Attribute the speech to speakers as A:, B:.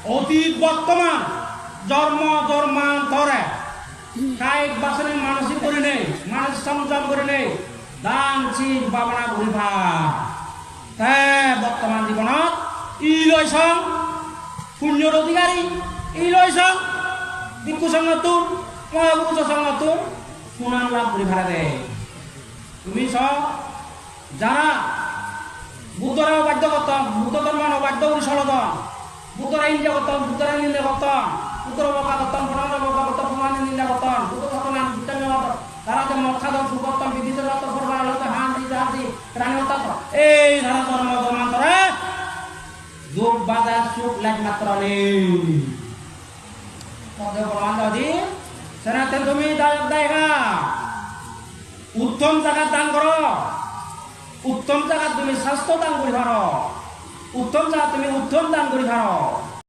A: অতীত বর্তমান জন্ম জন্মান্তরে কায়িক বাসনের মানসিক করে নেই মানসিক সংযম করে নেই দান চিন ভাৱনা ঘূৰিবা বৰ্তমান জীৱনত ই লৈছং পুণ্যৰ অধিকাৰী ই লৈছং ভিক্ষু সংঘটোৰ মহাপুৰুষ সংঘটোৰ সুনাম লাভ কৰি ভাড়া দে তুমি যারা বুদ্ধরা অবাধ্য করতাম বুদ্ধ ধর্ম অবাধ্য করে সলতন বুদ্ধরা ইন্ডিয়া করতাম বুদ্ধরা নিন্দা করতাম বুদ্ধর বকা করতাম প্রণাম বকা করতাম প্রমাণ নিন্দা করতাম বুদ্ধ ঘটনা তারা যে মক্ষাদম সুখ করতাম বিদিত হান দি রানী হতাম এই ধারা ধর্ম ধর্মান্তরে যোগ বাজার সুখ লাগ মাত্র নেই প্রমাণ যদি সেনাতে তুমি দেখা উত্তম জায়গা দান করো উত্তম জায়গা তুমি স্বাস্থ্য দান করে পারো উত্তম জায়গা তুমি উত্তম দান করে পারো